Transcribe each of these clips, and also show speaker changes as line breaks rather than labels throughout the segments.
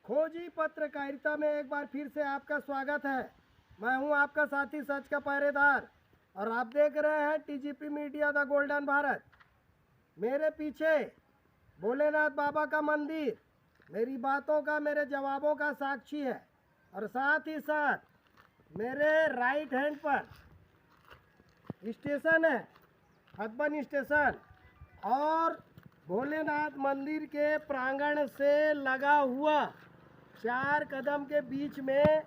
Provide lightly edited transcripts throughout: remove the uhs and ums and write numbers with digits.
खोजी पत्रकारिता में एक बार फिर से आपका स्वागत है। मैं हूं आपका साथी सच का पहरेदार और आप देख रहे हैं TGP media the golden Bharat. मेरे पीछे भोलेनाथ बाबा का मंदिर मेरी बातों का, मेरे जवाबों का साक्षी है और साथ ही साथ मेरे राइट हैंड पर स्टेशन है, हथबन स्टेशन, और भोलेनाथ मंदिर के प्रांगण से लगा हुआ 4 कदम के बीच में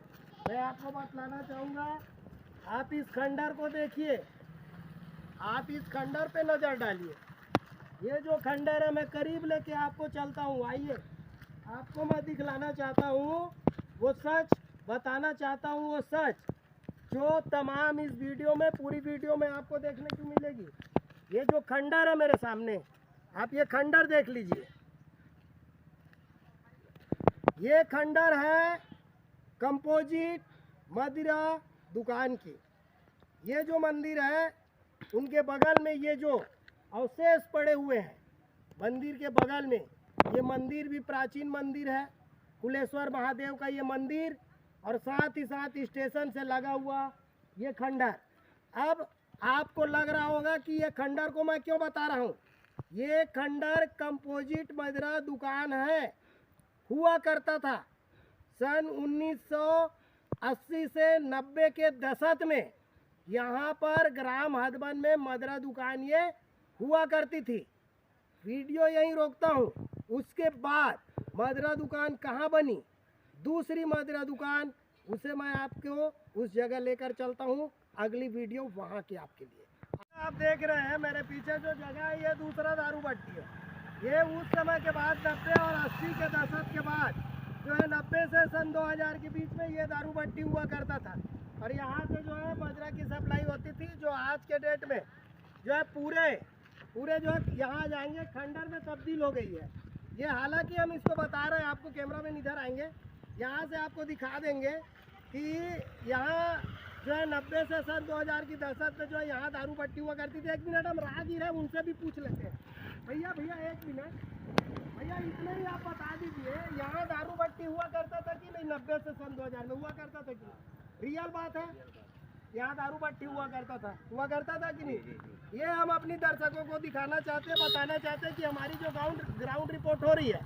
मैं आपको बतलाना चाहूँगा। आप इस खंडर को देखिए, आप इस खंडर पे नज़र डालिए। ये जो खंडर है मैं करीब लेके आपको चलता हूँ, आइए। आपको मैं दिखलाना चाहता हूँ वो सच, बताना चाहता हूँ वो सच जो तमाम इस वीडियो में, पूरी वीडियो में आपको देखने को मिलेगी। ये जो खंडर है मेरे सामने, आप ये खंडर देख लीजिए। ये खंडर है कंपोजिट मदिरा दुकान की। ये जो मंदिर है उनके बगल में ये जो अवशेष पड़े हुए हैं मंदिर के बगल में, ये मंदिर भी प्राचीन मंदिर है, कुलेश्वर महादेव का ये मंदिर, और साथ ही साथ स्टेशन से लगा हुआ ये खंडर। अब आपको लग रहा होगा कि ये खंडर को मैं क्यों बता रहा हूँ। ये खंडर कंपोजिट मदिरा दुकान है, हुआ करता था सन 1980 से 90 के दशक में। यहाँ पर ग्राम हथबन में मदिरा दुकान ये हुआ करती थी। वीडियो यहीं रोकता हूँ। उसके बाद मदिरा दुकान कहाँ बनी, दूसरी मदिरा दुकान, उसे मैं आपको उस जगह लेकर चलता हूँ। अगली वीडियो वहाँ की आपके लिए। आप देख रहे हैं मेरे पीछे जो जगह है, ये दूसरा दारू भट्टी है। ये उस समय के बाद 90 और 80 के दशक के बाद जो है 90 से सन 2000 के बीच में ये दारू भट्टी हुआ करता था। और यहाँ से जो है मदिरा की सप्लाई होती थी, जो आज के डेट में जो है पूरे जो है यहाँ जाएंगे खंडर में तब्दील हो गई है। ये हालांकि हम इसको बता रहे हैं, आपको कैमरा में इधर आएंगे, यहाँ से आपको दिखा देंगे कि यहाँ जो है 90 से सन 2000 की दशक में जो है यहाँ दारू भट्टी हुआ करती थी। एक मिनट, हम राहगीर हैं, उनसे भी पूछ लेते हैं। भैया एक मिनट, भैया इतना ही आप बता दीजिए, यहाँ दारू भट्टी हुआ करता था कि नहीं? 90 से सन 2000 में हुआ करता था कि? रियल बात है, यहाँ दारू भट्टी हुआ करता था कि नहीं? ये हम अपनी दर्शकों को दिखाना चाहते हैं, बताना चाहते हैं कि हमारी जो ग्राउंड रिपोर्ट हो रही है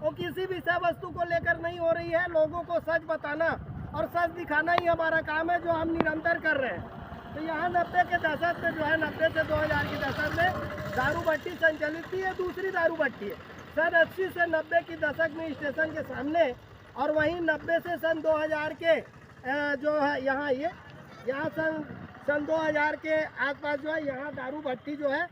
वो किसी विषय वस्तु को लेकर नहीं हो रही है। लोगों को सच बताना और सच दिखाना ही हमारा काम है, जो हम निरंतर कर रहे हैं। तो यहाँ 90 के दशक में जो है 90 से 2000 के दशक में दारू भट्टी संचालित थी। ये दूसरी दारू भट्टी है। सन 80 से 90 की दशक में स्टेशन के सामने, और वहीं 90 से सन 2000 के जो है यहाँ सन 2000 के आसपास जो है यहाँ दारू भट्टी जो है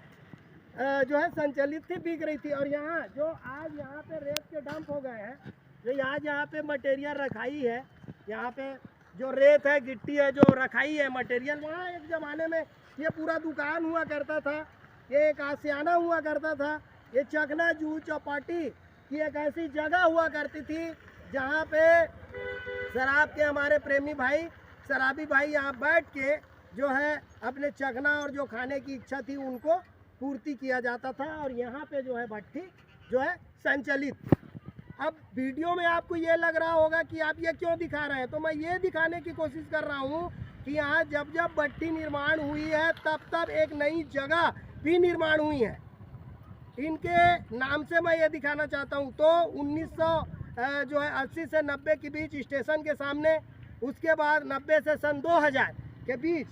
संचालित थी, बिक रही थी। और यहाँ जो आज यहाँ पे रेत के डंप हो गए हैं, जो आज यहाँ पे मटेरियल रखाई है, यहाँ पे जो रेत है, गिट्टी है, जो रखाई है मटेरियल, वहाँ एक ज़माने में ये पूरा दुकान हुआ करता था, ये एक आशियाना हुआ करता था, ये चखना जूह चौपाटी की एक ऐसी जगह हुआ करती थी जहाँ पे शराब के हमारे प्रेमी भाई, शराबी भाई यहाँ बैठ के जो है अपने चखना और जो खाने की इच्छा थी उनको पूर्ति किया जाता था। और यहाँ पे जो है भट्टी जो है संचालित। अब वीडियो में आपको ये लग रहा होगा कि आप ये क्यों दिखा रहे हैं, तो मैं ये दिखाने की कोशिश कर रहा हूँ कि यहाँ जब भट्टी निर्माण हुई है तब एक नई जगह भी निर्माण हुई है। इनके नाम से मैं ये दिखाना चाहता हूँ। तो 1980 से 90 के बीच स्टेशन के सामने, उसके बाद 90 से सन 2000 के बीच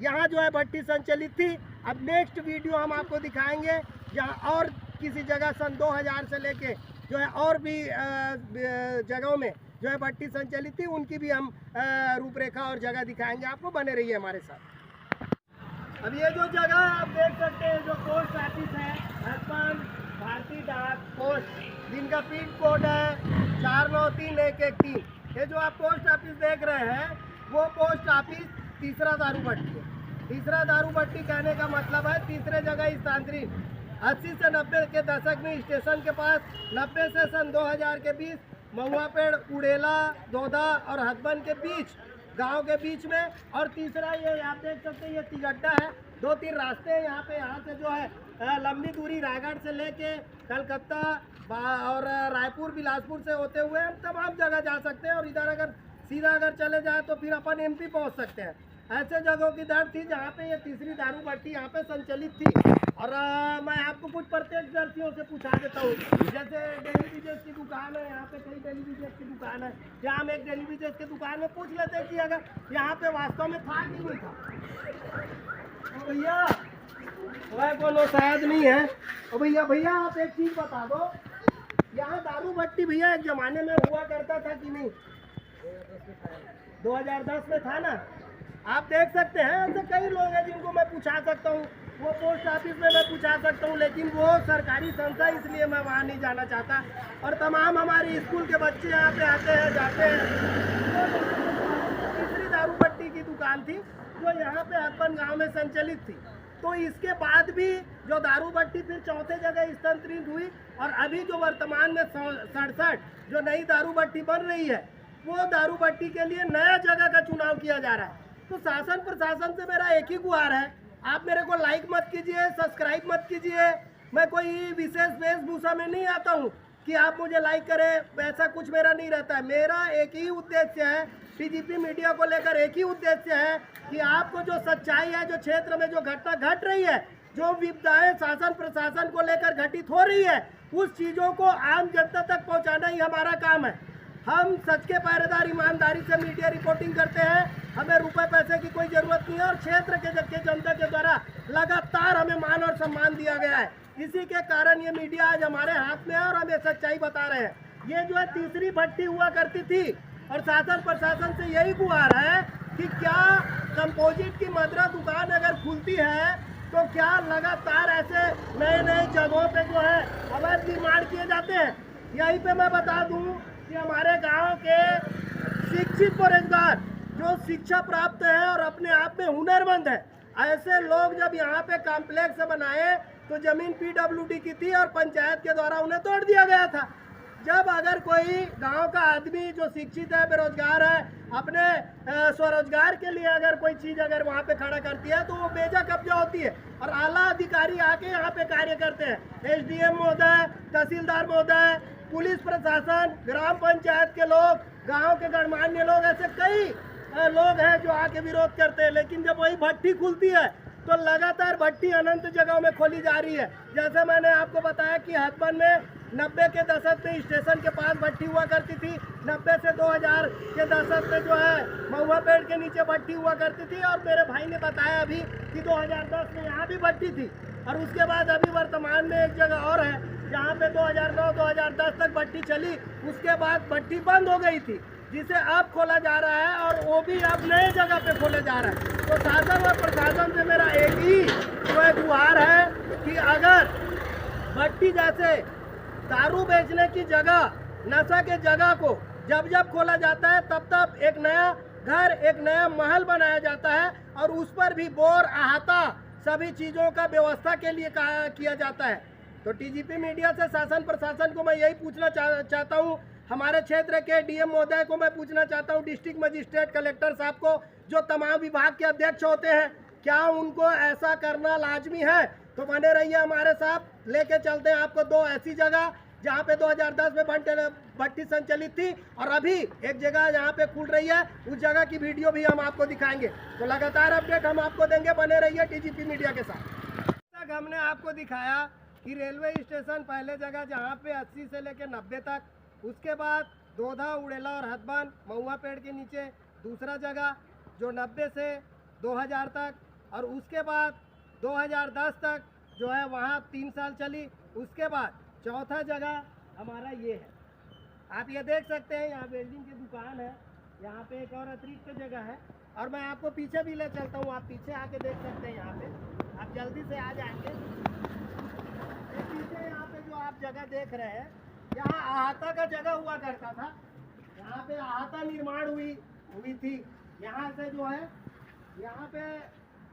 यहाँ जो है भट्टी संचालित थी। अब नेक्स्ट वीडियो हम आपको दिखाएंगे जहाँ और किसी जगह सन 2000 से लेके जो है और भी जगहों में जो है भट्टी संचालित थी, उनकी भी हम रूपरेखा और जगह दिखाएंगे आपको। बने रहिए हमारे साथ। अब ये जो जगह आप देख सकते हैं, जो पोस्ट ऑफिस है, हथबन भारतीय डाक पोस्ट, जिनका पिन कोड है 493113। ये जो आप पोस्ट ऑफिस देख रहे हैं वो पोस्ट ऑफिस तीसरा दारू भट्टी है। तीसरा दारू भट्टी कहने का मतलब है तीसरे जगह स्थानांतरित। 80 से 90 के दशक में स्टेशन के पास, 90 से सन 2000 के बीच महुआपेड़, उड़ेला, दोदा और हथबन के बीच, गांव के बीच में। और तीसरा ये आप देख सकते हैं, ये तिगड्डा है। 2-3 रास्ते हैं यहाँ पे। यहाँ से जो है लंबी दूरी रायगढ़ से लेके कलकत्ता, और रायपुर बिलासपुर से होते हुए हम तमाम जगह जा सकते हैं, और इधर अगर सीधा अगर चले जाए तो फिर अपन एमपी पहुंच सकते हैं। ऐसे जगहों की दर थी जहाँ पे ये तीसरी दारू भट्टी यहाँ पे संचालित थी। और मैं आपको कुछ प्रत्यक्षदर्शियों से पूछा देता हूँ। जैसे डेली विजेस की दुकान है, यहाँ पे कई डेली विजेस की दुकान है, क्या हम एक डेली विजेस की दुकान में पूछ लेते हैं कि अगर यहाँ पे वास्तव में था कि नहीं था। तो भैया वह कोनो शायद नहीं है। तो भैया आप एक चीज़ बता दो, यहाँ दारू भट्टी भैया एक जमाने में हुआ करता था कि नहीं? 2010 में था ना। आप देख सकते हैं ऐसे कई लोग हैं जिनको मैं पूछा सकता हूँ, वो पोस्ट ऑफिस में मैं पूछा सकता हूँ, लेकिन वो सरकारी संस्था, इसलिए मैं वहाँ नहीं जाना चाहता। और तमाम हमारे स्कूल के बच्चे यहाँ पे आते हैं जाते हैं। तीसरी दारू भट्टी की दुकान थी जो यहाँ पे हथबन गाँव में संचालित थी। तो इसके बाद भी जो दारू भट्टी फिर चौथे जगह स्थानांतरित हुई, और अभी जो वर्तमान में 67 जो नई दारू भट्टी बन रही है, वो दारू भट्टी के लिए नया जगह का चुनाव किया जा रहा है। तो शासन प्रशासन से मेरा एक ही गुहार है, आप मेरे को लाइक मत कीजिए, सब्सक्राइब मत कीजिए। मैं कोई विशेष वेशभूषा में नहीं आता हूँ कि आप मुझे लाइक करें, ऐसा कुछ मेरा नहीं रहता है। मेरा एक ही उद्देश्य है, टीजीपी मीडिया को लेकर एक ही उद्देश्य है कि आपको जो सच्चाई है, जो क्षेत्र में जो घटना घट रही है, जो विपदाएं शासन प्रशासन को लेकर घटित हो रही है, उस चीज़ों को आम जनता तक पहुँचाना ही हमारा काम है। हम सच के पहरेदार ईमानदारी से मीडिया रिपोर्टिंग करते हैं, हमें रुपए पैसे की कोई ज़रूरत नहीं है, और क्षेत्र के जनता के द्वारा लगातार हमें मान और सम्मान दिया गया है। इसी के कारण ये मीडिया आज हमारे हाथ में है और हमें सच्चाई बता रहे हैं। ये जो है तीसरी भट्टी हुआ करती थी, और शासन प्रशासन से यही गुहार है कि क्या कंपोजिट की मदिरा दुकान अगर खुलती है तो क्या लगातार ऐसे नए नए जगहों पे जो है अवैध निर्माण किए जाते हैं। यहीं पे मैं बता दूं कि हमारे गांव के शिक्षित बेरोजगार जो शिक्षा प्राप्त है और अपने आप में हुनरमंद है, ऐसे लोग जब यहाँ पे कॉम्प्लेक्स बनाए तो जमीन पीडब्ल्यूडी की थी और पंचायत के द्वारा उन्हें तोड़ दिया गया था। जब अगर कोई गांव का आदमी जो शिक्षित है, बेरोजगार है, अपने स्वरोजगार के लिए अगर कोई चीज़ अगर वहाँ पे खड़ा करती है तो वो बेजा कब्जा होती है, और आला अधिकारी आके यहाँ पे कार्य करते हैं। एसडीएम महोदय, तहसीलदार महोदय, पुलिस प्रशासन, ग्राम पंचायत के लोग, गांव के गणमान्य लोग, ऐसे कई लोग हैं जो आके विरोध करते हैं। लेकिन जब वही भट्टी खुलती है तो लगातार भट्टी अनंत जगहों में खोली जा रही है। जैसे मैंने आपको बताया कि हथबन में 90 के दशक में स्टेशन के पास भट्टी हुआ करती थी, 90 से 2000 के दशक में जो है महुआ पेड़ के नीचे भट्टी हुआ करती थी, और मेरे भाई ने बताया अभी कि 2010 में यहाँ भी भट्टी थी। और उसके बाद अभी वर्तमान में एक जगह और है जहाँ पे 2009-2010 तक भट्टी चली, उसके बाद भट्टी बंद हो गई थी, जिसे अब खोला जा रहा है, और वो भी अब नए जगह पे खोले जा रहा है। तो शासन और प्रशासन से मेरा एक ही गुहार है कि अगर भट्टी जैसे दारू बेचने की जगह, नशा के जगह को जब जब खोला जाता है तब तब एक नया घर, एक नया महल बनाया जाता है, और उस पर भी बोर, अहाता, सभी चीज़ों का व्यवस्था के लिए किया जाता है। तो टीजीपी मीडिया से शासन प्रशासन को मैं यही पूछना चाहता हूँ, हमारे क्षेत्र के डीएम महोदय को मैं पूछना चाहता हूँ, डिस्ट्रिक्ट मजिस्ट्रेट, कलेक्टर साहब को, जो तमाम विभाग के अध्यक्ष होते हैं, क्या उनको ऐसा करना लाजमी है? तो बने रहिए हमारे साथ, लेके चलते हैं आपको दो ऐसी जगह जहाँ पे 2010 में भट्टी संचालित थी, और अभी एक जगह जहाँ पे खुल रही है, उस जगह की वीडियो भी हम आपको दिखाएंगे। तो लगातार अपडेट हम आपको देंगे, बने रहिए टीजीपी मीडिया के साथ। तक हमने आपको दिखाया कि रेलवे स्टेशन पहले जगह जहाँ पे 80 से लेकर 90 तक, उसके बाद दोधा, उड़ेला और हथबन महुआ पेड़ के नीचे दूसरा जगह जो 90 से 2000 तक, और उसके बाद 2010 तक जो है वहाँ 3 साल चली। उसके बाद चौथा जगह हमारा ये है, आप ये देख सकते हैं, यहाँ वेल्डिंग की दुकान है, यहाँ पे एक और अतिरिक्त जगह है, और मैं आपको पीछे भी ले चलता हूँ, आप पीछे आके देख सकते हैं। यहाँ पे आप जल्दी से आ जाएंगे, पीछे यहाँ पे जो आप जगह देख रहे हैं, यहाँ आहाता का जगह हुआ करता था, यहाँ पे आहाता निर्माण हुई थी। यहाँ से जो है यहाँ पे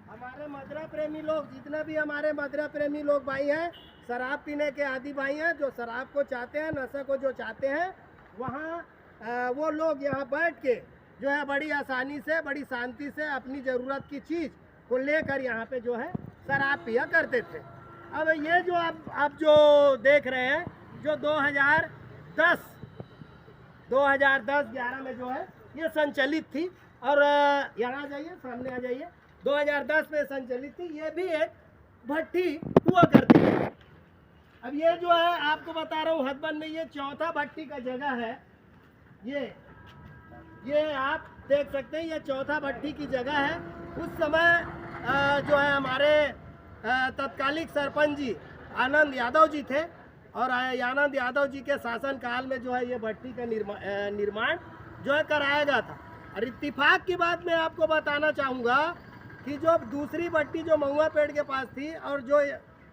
हमारे मदिरा प्रेमी लोग, जितने भी हमारे मदिरा प्रेमी लोग भाई हैं, शराब पीने के आदी भाई हैं, जो शराब को चाहते हैं, नशे को जो चाहते हैं, वहाँ वो लोग यहाँ बैठ के जो है बड़ी आसानी से, बड़ी शांति से अपनी ज़रूरत की चीज़ को लेकर यहाँ पे जो है शराब पिया करते थे। अब ये जो आप जो देख रहे हैं, जो 2010-11 में जो है ये संचालित थी। और यहाँ आ जाइए, सामने आ जाइए, 2010 में संचालित थी। ये भी एक भट्टी हुआ करती थी। अब ये जो है आपको बता रहा हूँ, हथबंद में ये चौथा भट्टी का जगह है। ये आप देख सकते हैं, ये चौथा भट्टी की जगह है। उस समय जो है हमारे तत्कालिक सरपंच जी आनंद यादव जी थे, और आनंद यादव जी के शासन काल में जो है ये भट्टी का निर्माण जो है कराया गया था। और इत्तेफाक की बात मैं आपको बताना चाहूँगा कि जो दूसरी भट्टी जो महुआ पेड़ के पास थी, और जो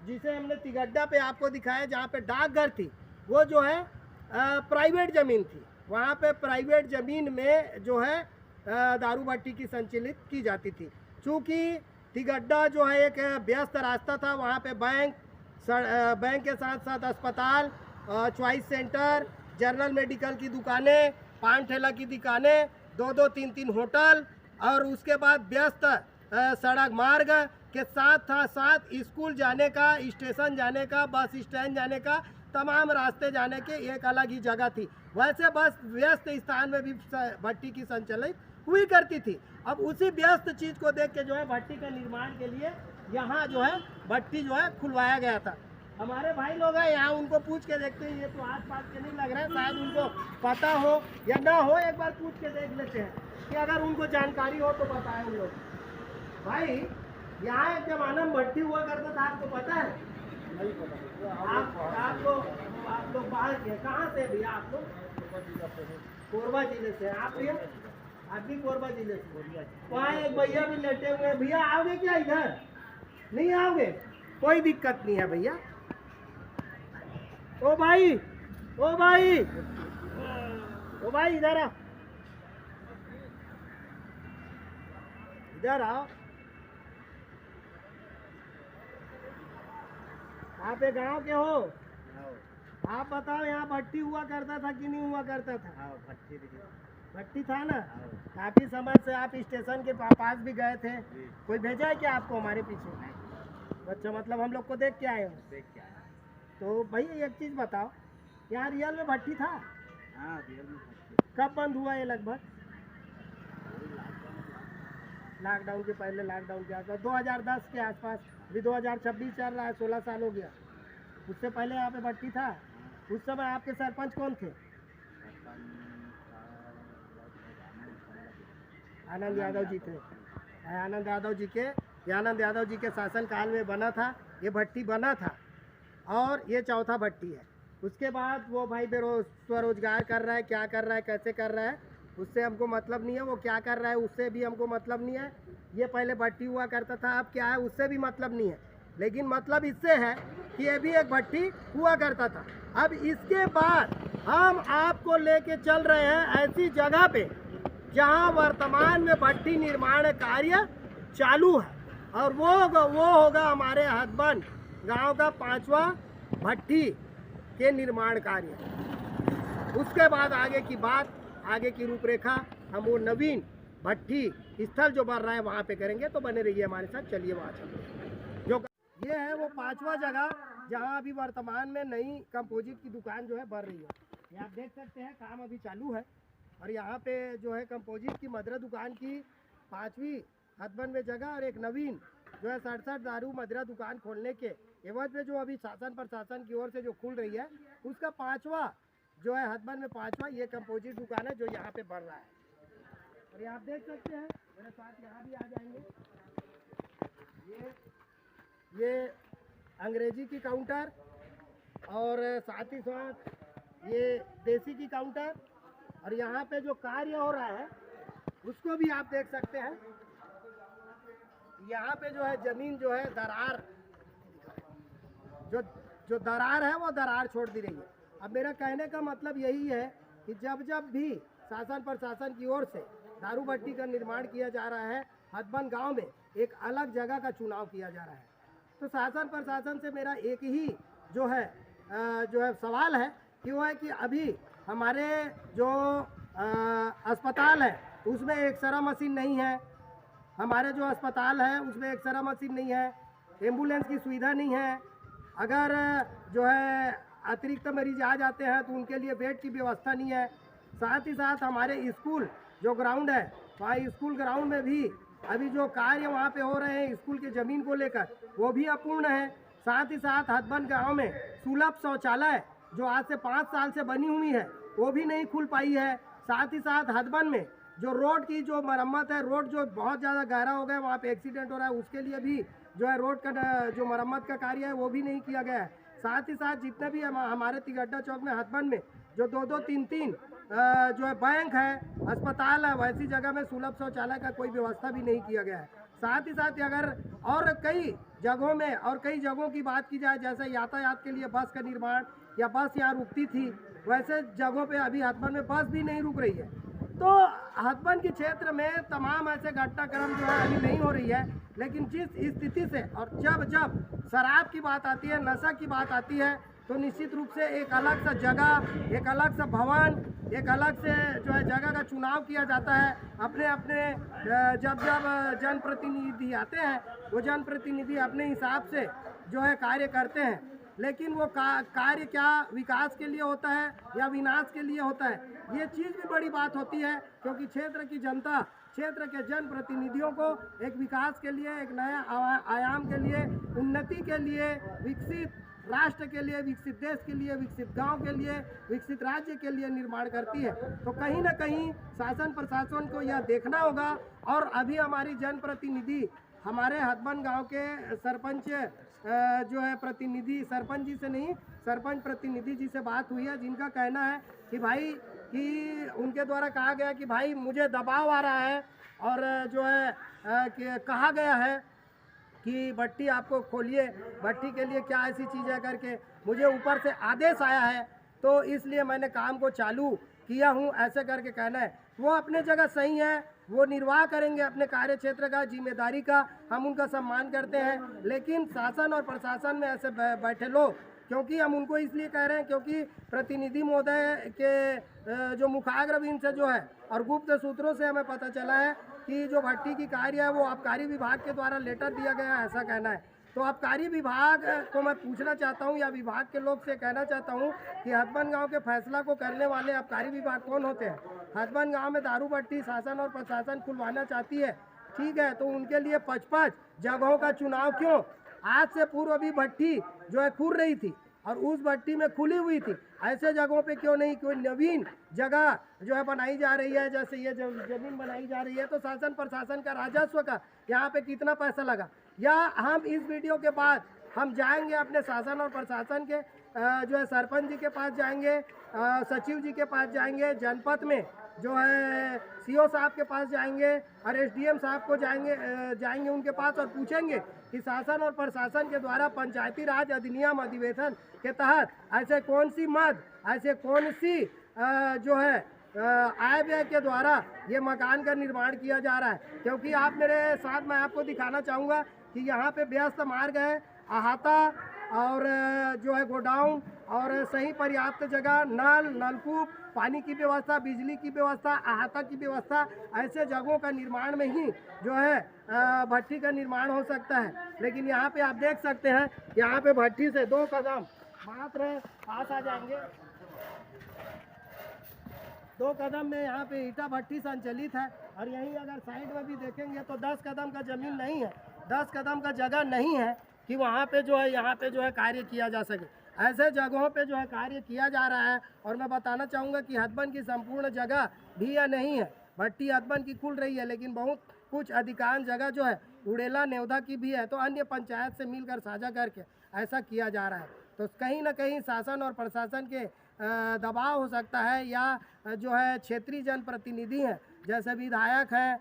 जिसे हमने तिगड्डा पे आपको दिखाया जहाँ पे डाकघर थी, वो जो है प्राइवेट ज़मीन थी। वहाँ पे प्राइवेट ज़मीन में जो है दारू भट्टी की संचालित की जाती थी। चूँकि तिगड्डा जो है एक व्यस्त रास्ता था, वहाँ पे बैंक के साथ साथ अस्पताल, चॉइस सेंटर, जनरल मेडिकल की दुकानें, पान ठेला की दुकानें, 2-2, 3-3 होटल, और उसके बाद व्यस्त सड़क मार्ग के साथ स्कूल जाने का, स्टेशन जाने का, बस स्टैंड जाने का, तमाम रास्ते जाने के एक अलग ही जगह थी। वैसे बस व्यस्त स्थान में भी भट्टी की संचालित हुई करती थी। अब उसी व्यस्त चीज़ को देख के जो है भट्टी के निर्माण के लिए यहाँ जो है भट्टी जो है खुलवाया गया था। हमारे भाई लोग हैं यहाँ, उनको पूछ के देखते हैं। ये तो आस पास के नहीं लग रहे हैं, शायद उनको पता हो या ना हो, एक बार पूछ के देख लेते हैं कि अगर उनको जानकारी हो तो बताएं उन लोग। भाई यहाँ एक जमाना में भट्टी हुआ करता था, आपको पता है? नहीं पता। आप लोग बाहर के कहाँ से भैया? आप लोग कोरबा जिले से। आप भैया? आप भी कोरबा जिले से। वहाँ एक भैया भी लेटे हुए। भैया आओगे क्या इधर? नहीं आओगे? कोई दिक्कत नहीं है भैया। ओ भाई, ओ भाई, ओ भाई, इधर आओ, इधर आओ। आप एक गाँव के हो? आप बताओ, यहाँ भट्टी हुआ करता था कि नहीं हुआ करता था? भट्टी था ना। काफी समय से आप स्टेशन के पास भी गए थे। कोई भेजा है क्या आपको हमारे पीछे? अच्छा, मतलब हम लोग को देख के आए हो? देख के आए। तो भैया एक चीज़ बताओ, यहाँ रियल में भट्टी था? हाँ, रियल में भट्टी। कब बंद हुआ ये लगभग? लॉकडाउन के पहले, लॉकडाउन के आसपास, 2010 के आसपास। अभी 2026 चल रहा है, 16 साल हो गया। उससे पहले यहाँ पे भट्टी था। उस समय आपके सरपंच कौन थे? आनंद यादव जी थे। आनंद यादव जी के शासन काल में बना था, ये भट्टी बना था। और ये चौथा भट्टी है। उसके बाद वो भाई स्वरोजगार कर रहा है, क्या कर रहा है, कैसे कर रहा है, उससे हमको मतलब नहीं है। वो क्या कर रहा है उससे भी हमको मतलब नहीं है। ये पहले भट्टी हुआ करता था, अब क्या है उससे भी मतलब नहीं है। लेकिन मतलब इससे है कि ये भी एक भट्टी हुआ करता था। अब इसके बाद हम आपको लेके चल रहे हैं ऐसी जगह पे जहां वर्तमान में भट्टी निर्माण कार्य चालू है, और वो होगा हमारे हथबंद गांव का 5वां भट्टी के निर्माण कार्य। उसके बाद आगे की बात, आगे की रूपरेखा हम वो नवीन भट्टी स्थल जो बन रहा है वहाँ पे करेंगे। तो बने रहिए हमारे साथ, चलिए वहाँ चलते। जो ये है वो 5वां जगह जहाँ अभी वर्तमान में नई कंपोजिट की दुकान जो है बन रही है। ये आप देख सकते हैं, काम अभी चालू है। और यहाँ पे जो है कंपोजिट की मदिरा दुकान की 5वीं हथबंद में जगह, और एक नवीन जो है 67 दारू मदिरा दुकान खोलने के एवज में जो अभी शासन प्रशासन की ओर से जो खुल रही है, उसका 5वां जो है हथबंद में 5वां ये कंपोजिट दुकान है जो यहाँ पे बढ़ रहा है। और ये आप देख सकते हैं, मेरे साथ यहाँ भी आ जाएंगे। ये अंग्रेजी की काउंटर, और साथ ही साथ ये देसी की काउंटर, और यहाँ पे जो कार्य हो रहा है उसको भी आप देख सकते हैं। यहाँ पे जो है जमीन जो है दरार, जो दरार है वो दरार छोड़ दी रही है। अब मेरा कहने का मतलब यही है कि जब भी शासन प्रशासन की ओर से दारू भट्टी का निर्माण किया जा रहा है, हथबंद गांव में एक अलग जगह का चुनाव किया जा रहा है, तो शासन प्रशासन से मेरा एक ही जो है सवाल है कि वो है कि अभी हमारे जो अस्पताल है उसमें एक्सरे मशीन नहीं है। हमारे जो अस्पताल है उसमें एक्सरे मशीन नहीं है, एम्बुलेंस की सुविधा नहीं है। अगर जो है अतिरिक्त मरीज आ जाते हैं तो उनके लिए बेड की व्यवस्था नहीं है। साथ ही साथ हमारे स्कूल जो ग्राउंड है, वहाँ स्कूल ग्राउंड में भी अभी जो कार्य वहाँ पे हो रहे हैं स्कूल की ज़मीन को लेकर, वो भी अपूर्ण है। साथ ही साथ हथबंद गांव में सुलभ शौचालय जो आज से 5 साल से बनी हुई है, वो भी नहीं खुल पाई है। साथ ही साथ हथबंद में जो रोड की जो मरम्मत है, रोड जो बहुत ज़्यादा गहरा हो गया, वहाँ पे एक्सीडेंट हो रहा है, उसके लिए भी जो है रोड का जो मरम्मत का कार्य है वो भी नहीं किया गया है। साथ ही साथ जितने भी हमारे तिगड्डा चौक में हथबंद में जो 2-2, 3-3 जो है बैंक है, अस्पताल है, वैसी जगह में सुलभ शौचालय का कोई व्यवस्था भी नहीं किया गया है। साथ ही साथ अगर और कई जगहों में और कई जगहों की बात की जाए, जैसे यातायात के लिए बस का निर्माण या बस यहाँ रुकती थी, वैसे जगहों पे अभी हथबंद में बस भी नहीं रुक रही है। तो हथबंद के क्षेत्र में तमाम ऐसे घटनाक्रम जो है अभी नहीं हो रही है। लेकिन जिस स्थिति से और जब जब शराब की बात आती है, नशा की बात आती है, तो निश्चित रूप से एक अलग सा जगह, एक अलग सा भवन, एक अलग से जो है जगह का चुनाव किया जाता है। अपने अपने जब जब जनप्रतिनिधि आते हैं, वो जनप्रतिनिधि अपने हिसाब से जो है कार्य करते हैं, लेकिन वो कार्य क्या विकास के लिए होता है या विनाश के लिए होता है, ये चीज़ भी बड़ी बात होती है। क्योंकि क्षेत्र की जनता, क्षेत्र के जनप्रतिनिधियों को एक विकास के लिए, एक नया आयाम के लिए, उन्नति के लिए, विकसित राष्ट्र के लिए, विकसित देश के लिए, विकसित गांव के लिए, विकसित राज्य के लिए निर्माण करती है। तो कहीं ना कहीं शासन प्रशासन को यह देखना होगा। और अभी हमारी जनप्रतिनिधि हमारे हथबंद गांव के सरपंच जो है प्रतिनिधि, सरपंच जी से नहीं, सरपंच प्रतिनिधि जी से बात हुई है, जिनका कहना है कि भाई कि उनके द्वारा कहा गया कि भाई मुझे दबाव आ रहा है और जो है कि कहा गया है कि भट्टी आपको खोलिए, भट्टी के लिए क्या ऐसी चीज़ है करके मुझे ऊपर से आदेश आया है, तो इसलिए मैंने काम को चालू किया हूँ, ऐसे करके कहना है। वो अपने जगह सही है, वो निर्वाह करेंगे अपने कार्य क्षेत्र का, जिम्मेदारी का, हम उनका सम्मान करते हैं। लेकिन शासन और प्रशासन में ऐसे बैठे लोग, क्योंकि हम उनको इसलिए कह रहे हैं क्योंकि प्रतिनिधि महोदय के जो मुखाग्र से जो है और गुप्त सूत्रों से हमें पता चला है कि जो भट्टी की कार्य है वो आबकारी विभाग के द्वारा लेटर दिया गया है, ऐसा कहना है। तो आबकारी विभाग को मैं पूछना चाहता हूं या विभाग के लोग से कहना चाहता हूं कि हथबंद गांव के फैसला को करने वाले आबकारी विभाग कौन होते हैं। हथबंद गांव में दारू भट्टी शासन और प्रशासन खुलवाना चाहती है, ठीक है, तो उनके लिए 5-5 जगहों का चुनाव क्यों? आज से पूर्व भी भट्टी जो है खुल रही थी और उस भट्टी में खुली हुई थी, ऐसे जगहों पे क्यों नहीं कोई नवीन जगह जो है बनाई जा रही है? जैसे ये जमीन बनाई जा रही है, तो शासन प्रशासन का राजस्व का यहाँ पे कितना पैसा लगा? या हम इस वीडियो के बाद हम जाएंगे अपने शासन और प्रशासन के जो है सरपंच जी के पास जाएंगे, सचिव जी के पास जाएंगे, जनपद में जो है सीओ साहब के पास जाएंगे और एसडीएम साहब को जाएंगे उनके पास और पूछेंगे कि शासन और प्रशासन के द्वारा पंचायती राज अधिनियम अधिवेशन के तहत ऐसे कौन सी मद, ऐसे कौन सी जो है आय व्यय के द्वारा ये मकान का निर्माण किया जा रहा है। क्योंकि आप मेरे साथ, मैं आपको दिखाना चाहूँगा कि यहाँ पे व्यस्त मार्ग है, अहाता और जो है गोडाउन और सही पर्याप्त जगह, नलकूप, पानी की व्यवस्था, बिजली की व्यवस्था, अहाता की व्यवस्था, ऐसे जगहों का निर्माण में ही जो है भट्टी का निर्माण हो सकता है। लेकिन यहाँ पे आप देख सकते हैं, यहाँ पे भट्टी से 2 कदम मात्र पास आ जाएंगे, 2 कदम में यहाँ पे ईटा भट्टी संचालित है। और यहीं अगर साइड में भी देखेंगे तो 10 कदम का ज़मीन नहीं है, 10 कदम का जगह नहीं है कि वहाँ पे जो है यहाँ पे जो है कार्य किया जा सके। ऐसे जगहों पे जो है कार्य किया जा रहा है। और मैं बताना चाहूँगा कि हथबंद की संपूर्ण जगह भी या नहीं है, भट्टी हथबंद की खुल रही है, लेकिन बहुत कुछ अधिकांश जगह जो है उड़ेला नेवदा की भी है, तो अन्य पंचायत से मिलकर साझा करके ऐसा किया जा रहा है। तो कहीं ना कहीं शासन और प्रशासन के दबाव हो सकता है, या जो है क्षेत्रीय जनप्रतिनिधि हैं, जैसे विधायक है,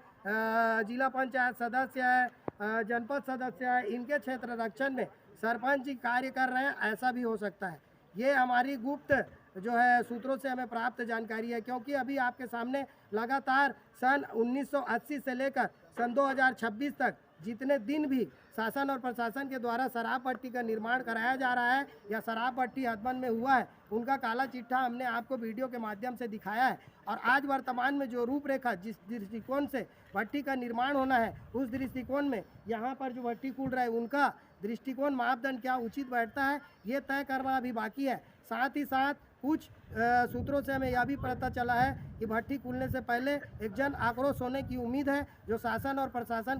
जिला पंचायत सदस्य है, जनपद सदस्य है, इनके क्षेत्र रक्षण में सरपंच जी कार्य कर रहे हैं, ऐसा भी हो सकता है। ये हमारी गुप्त जो है सूत्रों से हमें प्राप्त जानकारी है। क्योंकि अभी आपके सामने लगातार सन 1980 से लेकर सन 2026 तक जितने दिन भी शासन और प्रशासन के द्वारा शराब भट्टी का निर्माण कराया जा रहा है या शराब भट्टी हथबंद में हुआ है, उनका काला चिट्ठा हमने आपको वीडियो के माध्यम से दिखाया है। और आज वर्तमान में जो रूपरेखा, जिस दृष्टिकोण से भट्टी का निर्माण होना है, उस दृष्टिकोण में यहाँ पर जो भट्टी खुल रहा है, उनका दृष्टिकोण मापदंड क्या उचित बैठता है, ये तय करना अभी बाकी है। साथ ही साथ कुछ सूत्रों से हमें यह भी पता चला है कि भट्टी खुलने से पहले एक जन आक्रोश होने की उम्मीद है, जो शासन और प्रशासन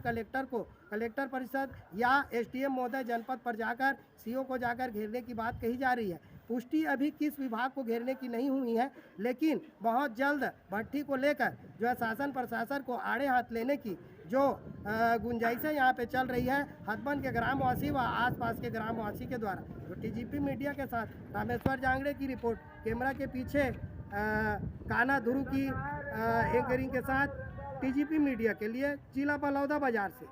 कलेक्टर परिषद या एसडीएम महोदय जनपद पर जाकर सीओ को जाकर घेरने की बात कही जा रही है। पुष्टि अभी किस विभाग को घेरने की नहीं हुई है, लेकिन बहुत जल्द भट्टी को लेकर जो है शासन प्रशासन को आड़े हाथ लेने की जो गुंजाइशें यहाँ पे चल रही है हथबंद के ग्रामवासी व आसपास के ग्रामवासी के द्वारा। तो टीजीपी मीडिया के साथ रामेश्वर जांगड़े की रिपोर्ट, कैमरा के पीछे काना धुरु की एंकरिंग के साथ टीजीपी मीडिया के लिए जिला बलौदा बाजार से।